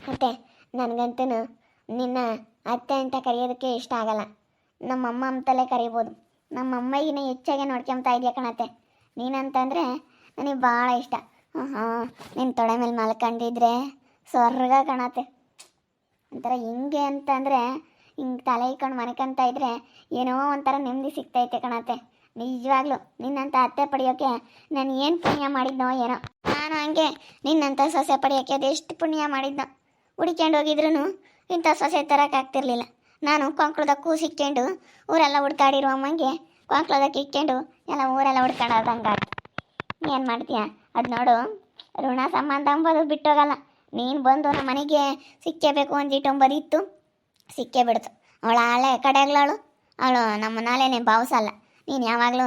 ಅತ್ತೆ, ನನಗಂತೂ ನಿನ್ನ ಅತ್ತೆ ಅಂತ ಕರೆಯೋದಕ್ಕೆ ಇಷ್ಟ ಆಗಲ್ಲ. ನಮ್ಮಮ್ಮ ಅಂತಲೇ ಕರಿಬೋದು. ನಮ್ಮಮ್ಮಗಿನ ಹೆಚ್ಚಾಗೆ ನೋಡ್ಕೊಂತ ಇದೆಯಾ ಕಣತ್ತೆ. ನೀನಂತಂದರೆ ನನಗೆ ಭಾಳ ಇಷ್ಟ. ಹಾಂ, ನಿನ್ನ ತೊಡೆ ಮೇಲೆ ಮಲ್ಕೊಂಡಿದ್ರೆ ಸ್ವರ್ಗ ಕಾಣತ್ತೆ. ಒಂಥರ ಹಿಂಗೆ ಅಂತಂದರೆ ಹಿಂಗೆ ತಲೆ ಇಕ್ಕೊಂಡು ಮನ್ಕಂತ ಇದ್ರೆ ಏನೋ ಒಂಥರ ನೆಮ್ಮದಿ ಸಿಗ್ತೈತೆ ಕಣತ್ತೆ. ನಿಜವಾಗ್ಲೂ ನಿನ್ನಂಥ ಅತ್ತೆ ಪಡೆಯೋಕ್ಕೆ ನಾನು ಏನು ಪುಣ್ಯ ಮಾಡಿದ್ನೋ ಏನೋ. ನಾನು ಹಂಗೆ ನಿನ್ನಂಥ ಸೊಸೆ ಪಡೆಯೋಕ್ಕೆ ಅದೆಷ್ಟು ಪುಣ್ಯ ಮಾಡಿದ್ನೋ. ಹುಡ್ಕೊಂಡು ಹೋಗಿದ್ರು ಇಂಥ ಸೊಸೆ ತರೋಕ್ಕಾಗ್ತಿರ್ಲಿಲ್ಲ. ನಾನು ಕೊಂಕ್ಳದಕ್ಕೂ ಸಿಕ್ಕೊಂಡು ಊರೆಲ್ಲ ಹುಡ್ಕಾಡಿರೋ ಅಮ್ಮಂಗೆ ಕೊಂಕ್ಳದಕ್ಕೆ ಇಕ್ಕೊಂಡು ಎಲ್ಲ ಊರೆಲ್ಲ ಹುಡ್ಕೊಂಡಂಗೆ. ಏನು ಮಾಡ್ತೀಯ? ಅದು ನೋಡು, ಋಣ ಸಂಬಂಧ ಅಂಬೋದು ಬಿಟ್ಟೋಗಲ್ಲ. ನೀನು ಬಂದು ನಮ್ಮ ಮನೆಗೆ ಸಿಕ್ಕೇಬೇಕು ಅಂದಿಟ್ಟು ಅಂಬೋದಿತ್ತು, ಸಿಕ್ಕೇ ಬಿಡ್ತು. ಅವಳು ಹಳೆ ಕಡೆಗಳವಳು, ಅವಳು ನಮ್ಮ ನಾಳೆನೇ ಭಾವಿಸಲ್ಲ. ನೀನು ಯಾವಾಗಲೂ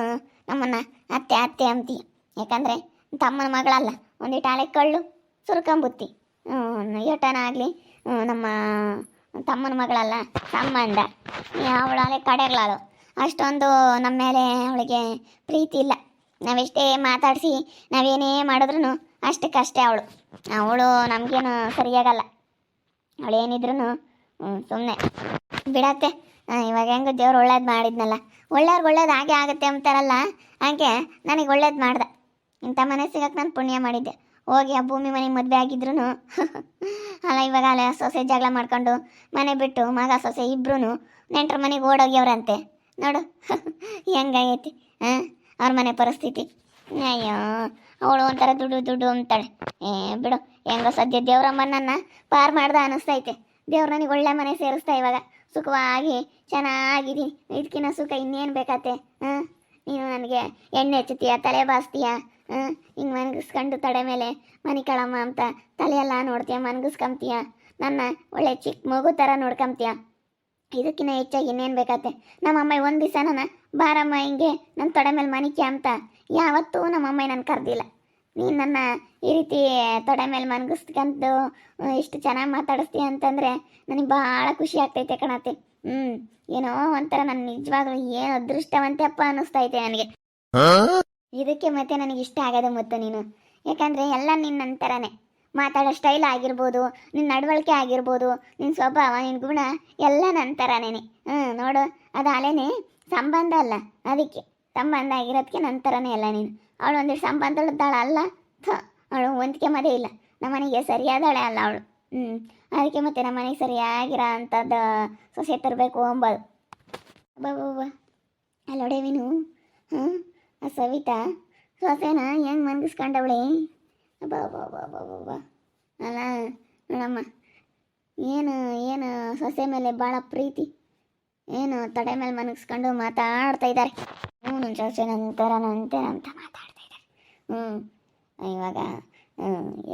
ನಮ್ಮನ್ನು ಅತ್ತೆ ಅತ್ತೆ ಅಂತೀಯ. ಯಾಕಂದರೆ ತಮ್ಮನ ಮಗಳಲ್ಲ, ಒಂದಿಟ್ಟು ಹಳೆ ಕಳ್ಳು ಸುರ್ಕೊಂಬುತ್ತಿ. ಯೋಟನ ಆಗಲಿ ನಮ್ಮ ತಮ್ಮನ ಮಗಳಲ್ಲ, ಸಂಬಂಧ. ಅವಳು ಹಳೆ ಕಡೆಗಳವಳು. ಅಷ್ಟೊಂದು ನಮ್ಮ ಮೇಲೆ ಅವಳಿಗೆ ಪ್ರೀತಿ ಇಲ್ಲ. ನಾವೆಷ್ಟೇ ಮಾತಾಡಿಸಿ ನಾವೇನೇ ಮಾಡಿದ್ರು ಅಷ್ಟಕ್ಕಷ್ಟೇ ಅವಳು ನಮಗೇನು ಸರಿಯಾಗಲ್ಲ. ಅವಳೇನಿದ್ರು ಸುಮ್ಮನೆ ಬಿಡತ್ತೆ. ಇವಾಗ ಹೆಂಗೆ ದೇವ್ರು ಒಳ್ಳೇದು ಮಾಡಿದ್ನಲ್ಲ, ಒಳ್ಳೆಯವ್ರಿಗೆ ಒಳ್ಳೇದು ಹಾಗೆ ಆಗುತ್ತೆ ಅಂತಾರಲ್ಲ, ಹಾಗೆ ನನಗೆ ಒಳ್ಳೇದು ಮಾಡ್ದೆ. ಇಂಥ ಮನೆ ಸಿಗಕ್ಕೆ ನಾನು ಪುಣ್ಯ ಮಾಡಿದ್ದೆ. ಹೋಗಿ ಆ ಭೂಮಿ ಮನೆಗೆ ಮದುವೆ ಆಗಿದ್ರು ಅಲ್ಲ, ಇವಾಗ ಅಲ್ಲ ಸೊಸೆ ಜಗಳ ಮಾಡ್ಕೊಂಡು ಮನೆ ಬಿಟ್ಟು ಮಗ ಸೊಸೆ ಇಬ್ರು ನೆಂಟ್ರ ಮನೆಗೆ ಓಡೋಗ್ಯವ್ರಂತೆ. ನೋಡು ಹೆಂಗಾಗೈತಿ ಅವ್ರ ಮನೆ ಪರಿಸ್ಥಿತಿ. ಅಯ್ಯೋ, ಅವಳು ಒಂಥರ ದುಡ್ಡು ಅಂತಾಳೆ. ಬಿಡು, ಹೆಂಗೋ ಸದ್ಯ ದೇವ್ರಮ್ಮನನ್ನು ಪಾರು ಮಾಡ್ದೆ ಅನ್ನಿಸ್ತೈತೆ. ದೇವ್ರು ನನಗೆ ಒಳ್ಳೆ ಮನೆ ಸೇರಿಸ್ತಾ ಇವಾಗ. ಸುಖವಾಗಿ ಚೆನ್ನಾಗಿದ್ದೀನಿ. ಇದಕ್ಕಿನ್ನ ಸುಖ ಇನ್ನೇನು ಬೇಕತ್ತೆ? ನೀನು ನನಗೆ ಎಣ್ಣೆ ಹಚ್ಚುತ್ತೀಯ, ತಲೆ ಬಾಸ್ತೀಯ, ಹಿಂಗೆ ಮನ್ಗಿಸ್ಕೊಂಡು ತಡೆ ಮೇಲೆ ಮನೆ ಕಳಮ್ಮ ಅಂತ ತಲೆಯೆಲ್ಲ ನೋಡ್ತೀಯ, ಮನ್ಗಿಸ್ಕೊಂತೀಯ. ನನ್ನ ಒಳ್ಳೆ ಚಿಕ್ಕ ಮಗು ಥರ ನೋಡ್ಕೊಂತೀಯ. ಇದಕ್ಕಿಂತ ಹೆಚ್ಚಾಗಿ ಇನ್ನೇನು ಬೇಕತ್ತೆ? ನಮ್ಮಮ್ಮ ಒಂದು ದಿವಸ ನನ್ನ ಬಾರಮ್ಮ ಹಿಂಗೆ ನನ್ನ ತೊಡೆ ಮೇಲೆ ಮನಿಕೆ ಅಂತ ಯಾವತ್ತೂ ನಮ್ಮಮ್ಮ ನನ್ನ ಕರೆದಿಲ್ಲ. ನೀನು ನನ್ನ ಈ ರೀತಿ ತೊಡೆ ಮೇಲೆ ಮನ್ಗಿಸ್ಕೊಂಡು ಇಷ್ಟು ಚೆನ್ನಾಗಿ ಮಾತಾಡಿಸ್ತೀಯ ಅಂತಂದರೆ ನನಗೆ ಭಾಳ ಖುಷಿ ಆಗ್ತೈತೆ ಕಣತ್ತೆ. ಏನೋ ಒಂಥರ ನನ್ನ ನಿಜವಾಗ್ಲೂ ಏನು ಅದೃಷ್ಟವಂತೆ ಅಪ್ಪ ಅನ್ನಿಸ್ತೈತೆ ನನಗೆ. ಇದಕ್ಕೆ ಮತ್ತೆ ನನಗೆ ಇಷ್ಟ ಆಗೋದು ಮತ್ತು ನೀನು. ಯಾಕಂದರೆ ಎಲ್ಲ ನಿನ್ನಂತರನೇ ಮಾತಾಡೋ ಸ್ಟೈಲ್ ಆಗಿರ್ಬೋದು, ನಿನ್ನ ನಡವಳಿಕೆ ಆಗಿರ್ಬೋದು, ನಿನ್ನ ಸ್ವಭಾವ, ನಿನ್ನ ಗುಣ ಎಲ್ಲ ನನ್ನ ಥರನೇ. ನೋಡು, ಅದು ಅಲೇನೆ ಸಂಬಂಧ ಅಲ್ಲ, ಅದಕ್ಕೆ ಸಂಬಂಧ ಆಗಿರೋದಕ್ಕೆ ನನ್ನ ಥರನೇ ಅಲ್ಲ ನೀನು. ಅವಳು ಒಂದಿಷ್ಟು ಸಂಬಂಧದಾಳ ಅಲ್ಲ, ಅವಳು ಹೊಂದಿಕೆ ಮದೇ ಇಲ್ಲ. ನಮ್ಮನೆಗೆ ಸರಿಯಾದಳೆ ಅಲ್ಲ ಅವಳು. ಅದಕ್ಕೆ ಮತ್ತೆ ನಮ್ಮನೆಗೆ ಸರಿಯಾಗಿರೋ ಅಂಥದ್ದು ಸೊಸೆ ತರಬೇಕು ಅಂಬೋದು. ಬಾಬಾ ಅಲ್ಲೊಡೇವಿನು ಆ ಸವಿತಾ ಸೊಸೆನ ಹೆಂಗೆ ಮನ್ಗಿಸ್ಕೊಂಡವಳೆ. ಬಾಬಾ ಅಲ್ಲ ನೋಡಮ್ಮ, ಏನು ಸೊಸೆ ಮೇಲೆ ಭಾಳ ಪ್ರೀತಿ, ಏನು ತಡೆ ಮೇಲೆ ಮನಗಿಸ್ಕೊಂಡು ಮಾತಾಡ್ತಾ ಇದ್ದಾರೆ. ನನ್ನ ಸೊಸೆ ನಂತರ ಅಂತ ಮಾತಾಡ್ತಾ ಇದ್ದಾರೆ. ಇವಾಗ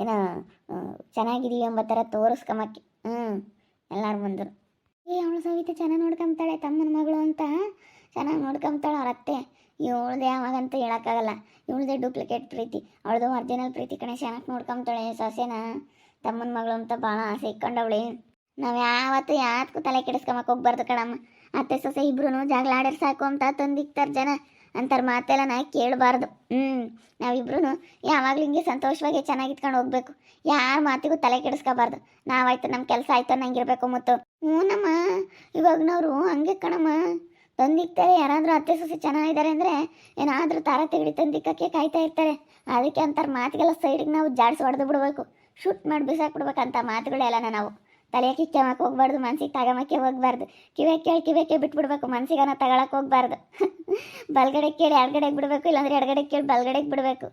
ಏನೋ ಚೆನ್ನಾಗಿದೀವಿ ಎಂಬ ಥರ ತೋರಿಸ್ಕೊಂಬಕ್ಕೆ ಎಲ್ಲರೂ ಬಂದರು. ಅವಳು ಸವಿತೆ ಚೆನ್ನಾಗಿ ನೋಡ್ಕೊಂತಾಳೆ, ತಮ್ಮನ ಮಗಳು ಅಂತ ಚೆನ್ನಾಗಿ ನೋಡ್ಕೊಂತಾಳೆ ಅವ್ರ ಅತ್ತೆ. ಇವಳ್ದೆ ಯಾವಾಗಂತ ಹೇಳೋಕ್ಕಾಗಲ್ಲ. ಇವಳ್ದೆ ಡೂಪ್ಲಿಕೇಟ್ ಪ್ರೀತಿ, ಅವಳದು ಒರಿಜಿನಲ್ ಪ್ರೀತಿ ಕಣೆ. ಚೆನ್ನಾಗಿ ನೋಡ್ಕೊಂತಾಳೆ ಸೊಸೆನ, ತಮ್ಮನ ಮಗಳು ಅಂತ ಭಾಳ ಆಸೆ ಇಕ್ಕೊಂಡವಳೆ. ನಾವು ಯಾವತ್ತೂ ಯಾತಕ್ಕೂ ತಲೆ ಕೆಡಿಸ್ಕೊಂಬಕ್ಕೆ ಹೋಗ್ಬಾರ್ದು ಕಣಮ್ಮ. ಅತ್ತೆ ಸೊಸೆ ಇಬ್ರು ಜಗಳ ಆಡ್ಯಾರ ಸಾಕು ಅಂತ ತಂದಿಕ್ತಾರೆ ಜನ ಅಂತಾರೆ. ಮಾತೆಲ್ಲ ನಾ ಕೇಳಬಾರ್ದು. ನಾವಿಬ್ರು ಯಾವಾಗಲೂ ಹಿಂಗೆ ಸಂತೋಷವಾಗಿ ಚೆನ್ನಾಗಿ ಇಟ್ಕೊಂಡು ಹೋಗ್ಬೇಕು. ಯಾರ ಮಾತಿಗೂ ತಲೆ ಕೆಡಿಸ್ಕೋಬಾರ್ದು. ನಾವಾಯ್ತು ನಮ್ಮ ಕೆಲಸ ಆಯ್ತು ಅನ್ನಂಗಿರ್ಬೇಕು. ಮತ್ತು ನಮ್ಮ ಇವಾಗನವರು ಹಂಗೆ ಕಣಮ್ಮ, ತಂದಿಕ್ತಾರೆ. ಯಾರಾದರೂ ಅತ್ತೆ ಸೊಸೆ ಚೆನ್ನಾಗಿದ್ದಾರೆ ಅಂದರೆ ಏನಾದರೂ ತಾರ ತೆಗಡಿ ತಂದಿಕ್ಕಕ್ಕೆ ಕಾಯ್ತಾ ಇರ್ತಾರೆ. ಅದಕ್ಕೆ ಅಂತಾರೆ ಮಾತಿಗೆಲ್ಲ ಸೈಡಿಗೆ ನಾವು ಜಾಡ್ಸಿ ಹೊಡೆದು ಬಿಡ್ಬೇಕು, ಶೂಟ್ ಮಾಡಿ ಬಿಸಾಕ್ಬಿಡ್ಬೇಕಂತ ಮಾತುಗಳೆಲ್ಲ ನಾವು ತಲೆಗೆ ಕಿಕ್ಕಮಕ್ಕೆ ಹೋಗ್ಬಾರ್ದು, ಮನ್ಸಿಗೆ ತಗೊಂಬಕ್ಕೆ ಹೋಗ್ಬಾರ್ದು. ಕಿವಿಗೆ ಬಿಟ್ಬಿಡ್ಬೇಕು, ಮನ್ಸಿಗನ ತಗೊಳಕ್ಕೆ ಹೋಗ್ಬಾರ್ದು. ಬಲ್ಗಡೆ ಕೇಳಿ ಎಡಗಡೆಗೆ ಬಿಡಬೇಕು, ಇಲ್ಲಾಂದ್ರೆ ಎಡಗಡೆ ಕೇಳಿ ಬಲ್ಗಡೆಗೆ ಬಿಡಬೇಕು.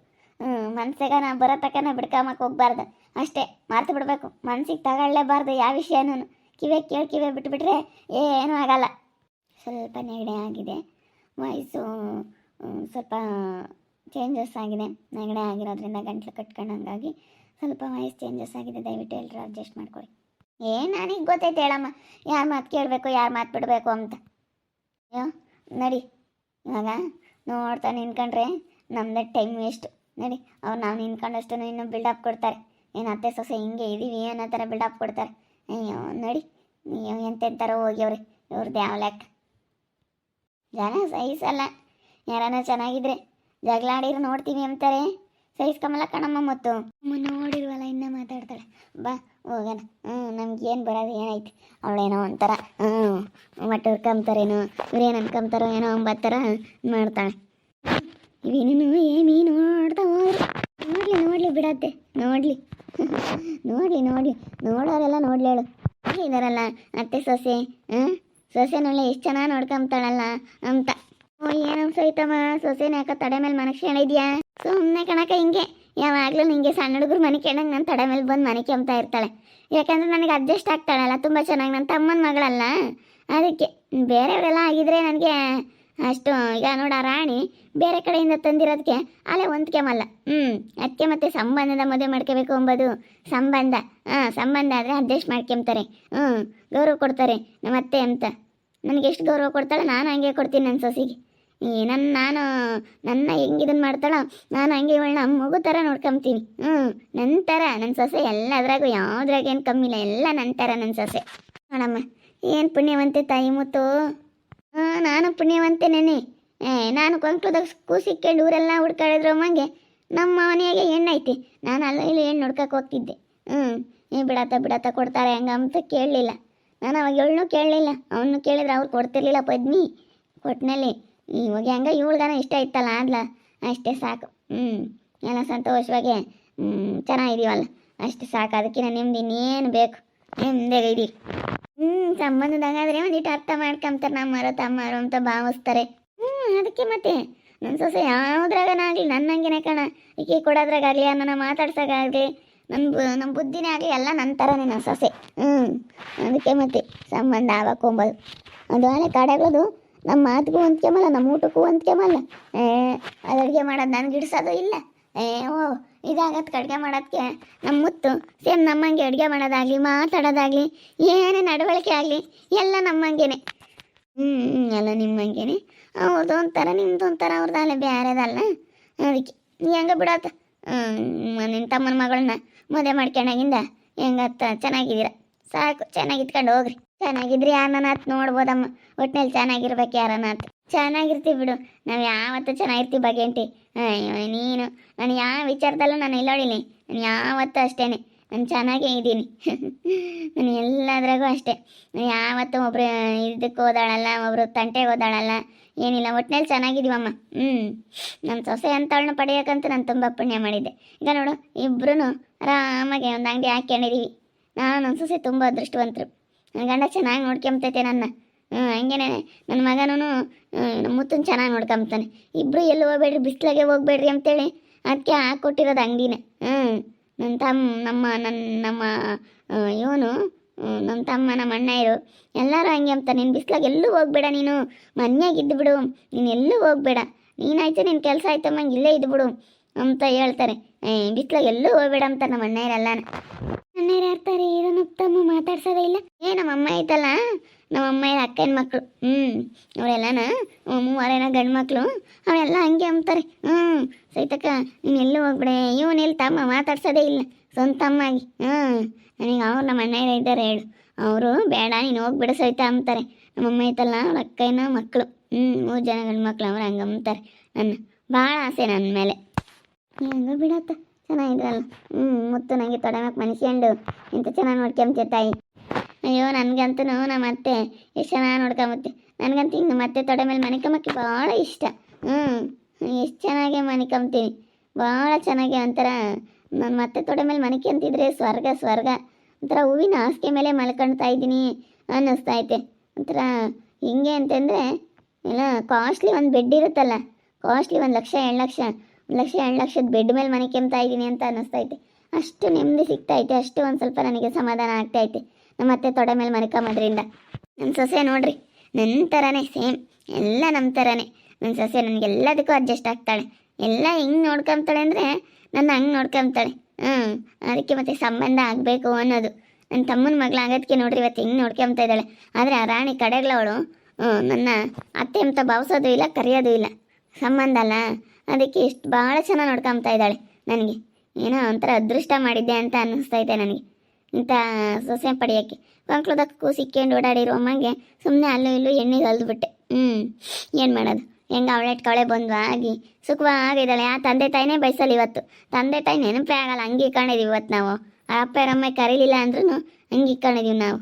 ಮನ್ಸಿಗನ ಬರೋ ತಕ್ಕನ ಬಿಡ್ಕೊಂಬಕ್ಕೆ ಹೋಗ್ಬಾರ್ದು. ಅಷ್ಟೇ ಮಾರ್ತು ಬಿಡಬೇಕು, ಮನ್ಸಿಗೆ ತಗೊಳ್ಳೇಬಾರ್ದು ಯಾವ ವಿಷಯನೂ. ಕಿವಿ ಬಿಟ್ಬಿಟ್ರೆ ಏನೂ ಆಗಲ್ಲ. ಸ್ವಲ್ಪ ನೆಗಡಿ ಆಗಿದೆ, ವಾಯ್ಸು ಸ್ವಲ್ಪ ಚೇಂಜಸ್ ಆಗಿದೆ. ನೆಗಡಿ ಆಗಿರೋದ್ರಿಂದ ಗಂಟ್ಲು ಕಟ್ಕೊಂಡಂಗಾಗಿ ಸ್ವಲ್ಪ ವಾಯ್ಸ್ ಚೇಂಜಸ್ ಆಗಿದೆ. ದಯವಿಟ್ಟು ಎಲ್ಲರೂ ಅಡ್ಜಸ್ಟ್ ಮಾಡ್ಕೊಳ್ಳಿ. ನನಗೆ ಗೊತ್ತೈತೆ ಹೇಳಮ್ಮ, ಯಾರು ಮಾತು ಕೇಳಬೇಕು ಯಾರು ಮಾತು ಬಿಡಬೇಕು ಅಂತ. ಅಯ್ಯೋ ನಡಿ, ಇವಾಗ ನೋಡ್ತಾ ನಿಂತ್ಕೊಂಡ್ರೆ ನಮ್ಮದೇ ಟೈಮ್ ವೇಸ್ಟು. ನಡಿ, ಅವ್ರು ನಾವು ನಿಂತ್ಕೊಂಡಷ್ಟು ಇನ್ನೂ ಬಿಲ್ಡಪ್ ಕೊಡ್ತಾರೆ. ಏನು ಅತ್ತೆ ಸೊಸೆ ಹಿಂಗೆ ಇದ್ದೀವಿ ಅನ್ನೋ ಥರ ಬಿಲ್ಡಪ್ ಕೊಡ್ತಾರೆ. ಅಯ್ಯೋ ನಡಿ, ನೀವು ಎಂತೆಂಥರ ಹೋಗ್ಯವ್ರಿ, ಇವ್ರದ್ದು ಯಾವ ಲೆಕ್ಕ. ಜನ ಸಹಿಸಲ್ಲ. ಯಾರನ್ನ ಚೆನ್ನಾಗಿದ್ರೆ ಜಗಳಾಡಿರು ನೋಡ್ತೀವಿ ಅಂತಾರೆ, ಸಹಿಸ್ಕೊಂಬಲ್ಲ ಕಣಮ್ಮ. ಮತ್ತು ನೋಡಿರುವಲ್ಲ ಇನ್ನೂ ಮಾತಾಡ್ತಾಳೆ. ಬಾ ಹೋಗೋಣ. ನಮ್ಗೇನು ಬರೋದು ಏನೈತಿ, ಅವಳೇನೋ ಒಂಥರ ಮಟ್ಟ ಹುರ್ಕೊಂತಾರೇನೋ, ಇವ್ರೇನು ಅನ್ಕೊಂತಾರೋ ಏನೋ ಒಂಬತ್ತರ ಮಾಡ್ತಾಳೆ. ಇವೇನೇನು ಏಮಿ ನೋಡ್ತಾ ಹೋದ್ರು. ನೋಡ್ಲಿ ಬಿಡತ್ತೆ, ನೋಡ್ಲಿ ನೋಡ್ಲಿ ನೋಡೋರೆಲ್ಲ ನೋಡ್ಲಿ ಹೇಳು. ಇದಾರಲ್ಲ ಅತ್ತೆ ಸೊಸೆ, ಸೊಸೆನೊಳ್ಳೆ ಎಷ್ಟು ಚೆನ್ನಾಗಿ ನೋಡ್ಕೊಂತಾಳಲ್ಲ ಅಂತ. ಓ ಏನಮ್ಮ ಸೈತಮ್ಮ, ಸೊಸೆನ ಯಾಕ ತಡೆ ಮೇಲೆ ಮನಕ್ಕೆ ಹೇಳಿದ್ಯಾ? ಸುಮ್ಮನೆ ಕಣಕ ಹಿಂಗೆ ಯಾವಾಗಲೂ ನಿಂಗೆ ಸಣ್ಣ ಹುಡುಗರು ಮನೆ ಕೇಳಂಗೆ ನನ್ನ ತಡೆ ಮೇಲೆ ಬಂದು ಮನೆ ಕೆಮ್ತಾ ಇರ್ತಾಳೆ. ಯಾಕಂದ್ರೆ ನನಗೆ ಅಡ್ಜಸ್ಟ್ ಆಗ್ತಾಳಲ್ಲ ತುಂಬ ಚೆನ್ನಾಗಿ, ನನ್ನ ತಮ್ಮನ ಮಗಳಲ್ಲ ಅದಕ್ಕೆ. ಬೇರೆಯವರೆಲ್ಲ ಆಗಿದ್ರೆ ನನಗೆ ಅಷ್ಟು, ಈಗ ನೋಡ ರಾಣಿ ಬೇರೆ ಕಡೆಯಿಂದ ತಂದಿರೋದಕ್ಕೆ ಅಲ್ಲೇ ಹೊಂದ್ಕೆಮಲ್ಲ. ಅದಕ್ಕೆ ಮತ್ತೆ ಸಂಬಂಧದ ಮದುವೆ ಮಾಡ್ಕೋಬೇಕು ಎಂಬುದು ಸಂಬಂಧ. ಸಂಬಂಧ ಆದರೆ ಅಡ್ಜಸ್ಟ್ ಮಾಡ್ಕೊಂತಾರೆ, ಗೌರವ ಕೊಡ್ತಾರೆ ನಮ್ಮತ್ತೆ ಅಂತ. ನನಗೆ ಎಷ್ಟು ಗೌರವ ಕೊಡ್ತಾಳೆ ನಾನು ಹಂಗೆ ಕೊಡ್ತೀನಿ ನನ್ನ ಸೊಸೆಗೆ. ನನ್ನ ಹೆಂಗಿದನ್ನು ಮಾಡ್ತಾಳೋ ನಾನು ಹಂಗೆ ಇವಳನ್ನ ಮಗು ಥರ ನೋಡ್ಕೊಂತೀನಿ. ನನ್ನ ಥರ ನನ್ನ ಸೊಸೆ ಎಲ್ಲದ್ರಾಗೂ ಯಾವುದ್ರಾಗ ಏನು ಕಮ್ಮಿ ಇಲ್ಲ, ಎಲ್ಲ ನನ್ನ ಥರ ನನ್ನ ಸೊಸೆ. ನೋಡಮ್ಮ ಏನು ಪುಣ್ಯವಂತೆ ತಾಯಿ ಮುತ್ತು. ನಾನು ಪುಣ್ಯವಂತೆನೇನೆ. ನಾನು ಕೊಂಕ್ಲದಾಗ ಕೂಸಿಕ್ಕೊಂಡು ಊರೆಲ್ಲ ಹುಡ್ಕಾಡಿದ್ರು ಅಮ್ಮಂಗೆ ನಮ್ಮ ಮನೆಯಾಗೆ ಹೆಣ್ಣೈತಿ. ನಾನು ಅಲ್ಲ ಇಲ್ಲಿ ಹೆಣ್ಣು ನೋಡ್ಕಕ್ಕೆ ಹೋಗ್ತಿದ್ದೆ. ಬಿಡತ್ತ ಕೊಡ್ತಾರೆ ಹಂಗ ಅಂತ ಕೇಳಲಿಲ್ಲ ನಾನು. ಅವಾಗ ಇವಳನ್ನೂ ಕೇಳಲಿಲ್ಲ, ಅವನು ಕೇಳಿದ್ರೆ ಅವ್ರು ಕೊಡ್ತಿರ್ಲಿಲ್ಲ ಪದ್ಮಿ. ಕೊಟ್ಟಿನಲ್ಲಿ ಇವಾಗ ಹೆಂಗ ಇವಳ್ಗಾನ ಇಷ್ಟ ಇತ್ತಲ್ಲ ಆದ್ಲ, ಅಷ್ಟೇ ಸಾಕು. ಎಲ್ಲ ಸಂತೋಷವಾಗಿ ಚೆನ್ನಾಗಿದೀವಲ್ಲ ಅಷ್ಟೇ ಸಾಕು. ಅದಕ್ಕೆ ನಾನು ನಿಮ್ದು ಇನ್ನೇನು ಬೇಕು, ನಿಮ್ದೇ ಇದೀವಿ. ಸಂಬಂಧದಾಗಾದ್ರೆ ಒಂದಿಟ್ಟು ಅರ್ಥ ಮಾಡ್ಕೊಂತಾರೆ, ನಮ್ಮರು ತಮ್ಮರು ಅಂತ ಭಾವಿಸ್ತಾರೆ. ಅದಕ್ಕೆ ಮತ್ತೆ ನನ್ನ ಸೊಸೆ ಯಾವುದ್ರಾಗನಾಗಲಿ ನನ್ನಂಗೆನೆ ಕಣ. ಈಕೆ ಕೊಡೋದ್ರಾಗಲಿ, ನನ್ನ ಮಾತಾಡ್ಸೋಕ್ಕಾಗಲಿ, ನಮ್ಮ ಬುದ್ಧಿನೇ ಆಗಲಿ ಎಲ್ಲ ನನ್ನ ಥರನೇ ನನ್ನ ಸೊಸೆ. ಅದಕ್ಕೆ ಮತ್ತೆ ಸಂಬಂಧ ಆಗೋದು ಅದು ಹಳೆ ಕಾಡಾಗೋದು. ನಮ್ಮ ಮಾತಿಗೂ ಹೊಂದ್ಕೆಮಲ್ಲ, ನಮ್ಮ ಊಟಕ್ಕೂ ಹೊಂದ್ಕೆಮಲ್ಲ. ಅದು ಅಡುಗೆ ಮಾಡೋದು ನನಗೆ ಇಡಿಸೋದು ಇಲ್ಲ. ಇದಾಗತ್ತೆ ಅಡುಗೆ ಮಾಡೋದಕ್ಕೆ ನಮ್ಮ ಮುತ್ತು ಸೇಮ್ ನಮ್ಮಂಗೆ ಅಡುಗೆ ಮಾಡೋದಾಗಲಿ, ಮಾತಾಡೋದಾಗಲಿ, ಏನೇ ನಡವಳಿಕೆ ಆಗಲಿ ಎಲ್ಲ ನಮ್ಮಂಗೆನೆ. ಎಲ್ಲ ನಿಮ್ಮಂಗೆನೆ. ಅವ್ರದ್ದು ಒಂಥರ ನಿಮ್ದು ಒಂಥರ, ಅವ್ರದ್ದು ಅಲ್ಲೇ ಬೇರೆದಲ್ಲ. ಅದಕ್ಕೆ ಹೆಂಗ ಬಿಡತ್ತ. ನಿನ್ನ ತಮ್ಮನ ಮಗಳನ್ನ ಮದುವೆ ಮಾಡ್ಕೊಂಡಾಗಿಂದ ಹೆಂಗತ್ತ ಚೆನ್ನಾಗಿದ್ದೀರ ಸಾಕು. ಚೆನ್ನಾಗಿ ಇಟ್ಕೊಂಡು ಹೋಗ್ರಿ. ಚೆನ್ನಾಗಿದ್ರಿ ಯಾರನ್ನ ನೋಡ್ಬೋದಮ್ಮ. ಒಟ್ಟಿನಲ್ಲಿ ಚೆನ್ನಾಗಿರ್ಬೇಕು ಯಾರನ್ನ. ಚೆನ್ನಾಗಿರ್ತೀವಿ ಬಿಡು, ನಾವು ಯಾವತ್ತೂ ಚೆನ್ನಾಗಿರ್ತೀವಿ ಬಗೆಂಟಿ. ನೀನು ನಾನು ಯಾವ ವಿಚಾರದಲ್ಲೂ ನಾನು ಇಲ್ಲೋಡಿನಿ. ನಾನು ಯಾವತ್ತೂ ಅಷ್ಟೇ, ನಾನು ಚೆನ್ನಾಗೇ ಇದ್ದೀನಿ. ನಾನು ಎಲ್ಲದ್ರಾಗೂ ಅಷ್ಟೇ. ನಾನು ಯಾವತ್ತೂ ಒಬ್ರು ಇದಕ್ಕೆ ಓದಾಳಲ್ಲ, ಒಬ್ರು ತಂಟೆಗೆ ಓದಾಳಲ್ಲ, ಏನಿಲ್ಲ. ಒಟ್ಟಿನಲ್ಲಿ ಚೆನ್ನಾಗಿದ್ದೀವಮ್ಮ. ನನ್ನ ಸೊಸೆ ಅಂತವಳನ್ನ ಪಡೆಯೋಕ್ಕಂತ ನಾನು ತುಂಬ ಪುಣ್ಯ ಮಾಡಿದ್ದೆ. ಈಗ ನೋಡು ಇಬ್ಬರೂ ಆರಾಮಾಗೆ ಒಂದು ಅಂಗಡಿ ಹಾಕ್ಕೊಂಡಿದ್ದೀವಿ. ನಾನು ನನ್ನ ಸೊಸೆ ತುಂಬ ಅದೃಷ್ಟವಂತರು. ನನ್ನ ಗಂಡ ಚೆನ್ನಾಗಿ ನೋಡ್ಕೊಂಬತೈತೆ ನನ್ನ. ಹಂಗೇನೆ ನನ್ನ ಮಗನೂ ನಮ್ಮ ಮುತ್ತನ ಚೆನ್ನಾಗಿ ನೋಡ್ಕೊಂತಾನೆ. ಇಬ್ಬರು ಎಲ್ಲೂ ಹೋಗ್ಬೇಡ್ರಿ, ಬಿಸ್ಲಾಗೆ ಹೋಗ್ಬೇಡ್ರಿ ಅಂತೇಳಿ ಅದಕ್ಕೆ ಹಾಕ್ಕೊಟ್ಟಿರೋದು ಅಂಗಡಿನ. ನನ್ನ ನಮ್ಮ ಇವನು ನಮ್ಮ ತಮ್ಮ, ನಮ್ಮ ಅಣ್ಣ ಇರು ಎಲ್ಲರೂ ಹಂಗೆ ಅಂತ. ನೀನು ಬಿಸ್ಲಾಗೆ ಎಲ್ಲೂ ಹೋಗ್ಬೇಡ, ನೀನು ಮನೆಯಾಗಿದ್ದು ಬಿಡು, ನೀನು ಎಲ್ಲೂ ಹೋಗ್ಬೇಡ, ನೀನಾಯ್ತು ನಿನ್ನ ಕೆಲಸ ಆಯ್ತಮ್ಮ ಇಲ್ಲೇ ಇದ್ಬಿಡು ಅಂತ ಹೇಳ್ತಾರೆ. ಬಿಸ್ಲಾಗೆ ಎಲ್ಲೂ ಹೋಗ್ಬೇಡ ಅಂತ ನಮ್ಮ ಅಣ್ಣಯ್ಯರೆಲ್ಲ. ಅಣ್ಣಯ್ಯರು ಯಾರ್ತಾರೆ, ಇದನ್ನು ತಮ್ಮ ಮಾತಾಡ್ಸೋದೇ ಇಲ್ಲ. ನಮ್ಮ ಅಮ್ಮ ಐತಲ್ಲ, ನಮ್ಮ ಅಮ್ಮ ಅಕ್ಕನ ಮಕ್ಕಳು, ಅವರೆಲ್ಲನ ಮೂವರೇನ ಗಂಡು ಮಕ್ಕಳು, ಅವೆಲ್ಲ ಹಂಗೆ ಅಂತಾರೆ. ಸೈತಕ್ಕ ನೀನು ಎಲ್ಲೂ ಹೋಗ್ಬಿಡೆ, ಇವನೆಲ್ಲಿ ತಮ್ಮ ಮಾತಾಡ್ಸೋದೇ ಇಲ್ಲ ಸ್ವಂತ ತಮ್ಮಾಗಿ. ನನಗೆ ಅವ್ರು ನಮ್ಮ ಅಣ್ಣಯ್ಯರು ಇದ್ದಾರೆ ಹೇಳು, ಅವರು ಬೇಡ ನೀನು ಹೋಗ್ಬಿಡ ಸಹಿತ ಅಂತಾರೆ. ನಮ್ಮಮ್ಮ ಐತಲ್ಲ ಅವ್ರ ಅಕ್ಕನ ಮಕ್ಕಳು, 3 ಜನ ಗಂಡು ಮಕ್ಕಳು, ಅವ್ರು ಹಂಗೆ ಅಂತಾರೆ. ನನ್ನ ಭಾಳ ಆಸೆ ನನ್ನ ಮೇಲೆ. ಹೆಂಗ ಬಿಡತ್ತ ಚೆನ್ನಾಗಿದ್ರಲ್ಲ. ಮುತ್ತು ನನಗೆ ತೊಡಮಕ್ಕೆ ಮನುಷ್ಯಂಡು ಇಂಥ ಚೆನ್ನಾಗಿ ನೋಡ್ಕೊಂಬತ್ತೆ ತಾಯಿ. ಅಯ್ಯೋ ನನಗಂತೂ ನಮ್ಮ ಅತ್ತೆ ಎಷ್ಟು ಚೆನ್ನಾಗಿ ನೋಡ್ಕೊಂಬತ್ತೆ. ನನಗಂತೂ ಹಿಂಗೆ ಮತ್ತೆ ತೊಡೆ ಮೇಲೆ ಮನಿಕಂಬಕ್ಕೆ ಭಾಳ ಇಷ್ಟ. ಎಷ್ಟು ಚೆನ್ನಾಗೆ ಮನಿಕಂಬ್ತೀನಿ, ಭಾಳ ಚೆನ್ನಾಗಿ. ಒಂಥರ ನನ್ನ ಮತ್ತೆ ತೊಡೆ ಮೇಲೆ ಮನಿಕಂತಿದ್ರೆ ಸ್ವರ್ಗ ಸ್ವರ್ಗ. ಒಂಥರ ಹೂವಿನ ಹಾಸಿಗೆ ಮೇಲೆ ಮಲ್ಕೊಳ್ತಾ ಇದ್ದೀನಿ ಅನ್ನಿಸ್ತಾ ಐತೆ. ಒಂಥರ ಹಿಂಗೆ ಅಂತಂದರೆ ಎಲ್ಲ ಕಾಸ್ಟ್ಲಿ ಒಂದು ಬೆಡ್ ಇರುತ್ತಲ್ಲ, ಕಾಸ್ಟ್ಲಿ 1 ಲಕ್ಷ 2 ಲಕ್ಷ 1 ಲಕ್ಷ 2 ಲಕ್ಷದ ಬೆಡ್ ಮೇಲೆ ಮನೆ ಕೆಮ್ತಾ ಇದ್ದೀನಿ ಅಂತ ಅನ್ನಿಸ್ತೈತೆ. ಅಷ್ಟು ನೆಮ್ಮದಿ ಸಿಗ್ತೈತೆ, ಅಷ್ಟು ಒಂದು ಸ್ವಲ್ಪ ನನಗೆ ಸಮಾಧಾನ ಆಗ್ತೈತೆ ನಮ್ಮ ಅತ್ತೆ ತೊಡೆ ಮೇಲೆ ಮನಿಕೊಂಬೋದ್ರಿಂದ. ನನ್ನ ಸೊಸೆ ನೋಡ್ರಿ ನನ್ನ ಥರನೇ ಸೇಮ್, ಎಲ್ಲ ನಮ್ಮ ಥರನೇ. ನನ್ನ ಸೊಸೆ ನನಗೆಲ್ಲದಕ್ಕೂ ಅಡ್ಜಸ್ಟ್ ಆಗ್ತಾಳೆ. ಎಲ್ಲ ಹಿಂಗೆ ನೋಡ್ಕೊಂತಾಳೆ ಅಂದರೆ ನನ್ನ ಹಂಗೆ ನೋಡ್ಕೊಂತಾಳೆ. ಅದಕ್ಕೆ ಮತ್ತೆ ಸಂಬಂಧ ಆಗಬೇಕು ಅನ್ನೋದು. ನನ್ನ ತಮ್ಮನ ಮಗಳು ಆಗೋದಕ್ಕೆ ನೋಡ್ರಿ ಇವತ್ತು ಹಿಂಗೆ ನೋಡ್ಕೊಂತ ಇದ್ದಾಳೆ. ಆದರೆ ಆ ರಾಣಿ ಕಡೆಗಳವಳು ನನ್ನ ಅತ್ತೆ ಅಂತ ಭಾವಿಸೋದು ಇಲ್ಲ, ಕರೆಯೋದು ಇಲ್ಲ. ಸಂಬಂಧ ಅಲ್ಲ, ಅದಕ್ಕೆ ಇಷ್ಟು ಭಾಳ ಚೆನ್ನಾಗಿ ನೋಡ್ಕೊತಾ ಇದ್ದಾಳೆ. ನನಗೆ ಏನೋ ಒಂಥರ ಅದೃಷ್ಟ ಮಾಡಿದ್ದೆ ಅಂತ ಅನ್ನಿಸ್ತೈತೆ ನನಗೆ ಇಂಥ ಸೊಸೆ ಪಡೆಯೋಕ್ಕೆ. ಕಂಕ್ಳದಾಗ ಕೂಸಿಕ್ಕೊಂಡು ಓಡಾಡಿರೋ ಅಮ್ಮಂಗೆ ಸುಮ್ಮನೆ ಅಲ್ಲೂ ಇಲ್ಲೂ ಎಣ್ಣೆಗೆ ಅಲ್ದುಬಿಟ್ಟೆ. ಏನು ಮಾಡೋದು, ಹೆಂಗೆ ಅವಳೆಟ್ಕವಳೆ ಬಂದ್ವಾ ಆಗಿ ಸುಖವಾಗಿದ್ದಾಳೆ. ಆ ತಂದೆ ತಾಯಿನೇ ಬಯಸಲ್ಲ ಇವತ್ತು. ತಂದೆ ತಾಯಿ ನೆನಪೇ ಆಗಲ್ಲ, ಹಂಗೆ ಕಾಣಿದೀವಿ ಇವತ್ತು ನಾವು. ಅಪ್ಪ ಅಮ್ಮ ಕರೀಲಿಲ್ಲ ಅಂದ್ರೂ ಹಂಗೆ ಇಕ್ಕೊಂಡಿದೀವಿ ನಾವು.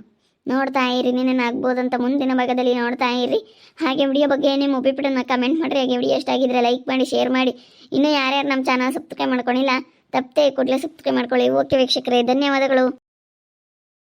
ನೋಡ್ತಾ ಇರಿ, ನಿನ್ನ ಆಗ್ಬೋದಂತ ಮುಂದಿನ ಭಾಗದಲ್ಲಿ ನೋಡ್ತಾ ಇರಿ. ಹಾಗೆ ವಿಡಿಯೋ ಬಗ್ಗೆ ನಿಮ್ಮ ಒಪಿಪಿಟನ್ನು ಕಮೆಂಟ್ ಮಾಡಿರಿ. ಹಾಗೆ ವಿಡಿಯೋ ಇಷ್ಟ ಆಗಿದ್ರೆ ಲೈಕ್ ಮಾಡಿ, ಶೇರ್ ಮಾಡಿ. ಇನ್ನೂ ಯಾರ್ಯಾರು ನಮ್ಮ ಚಾನಲ್ ಸಬ್ಸ್ಕ್ರೈಬ್ ಮಾಡ್ಕೊಂಡಿಲ್ಲ ತಪ್ಪದೆ ಕೂಡಲೇ ಸಬ್ಸ್ಕ್ರೈಬ್ ಮಾಡ್ಕೊಳ್ಳಿ. ಓಕೆ ವೀಕ್ಷಕರೇ, ಧನ್ಯವಾದಗಳು.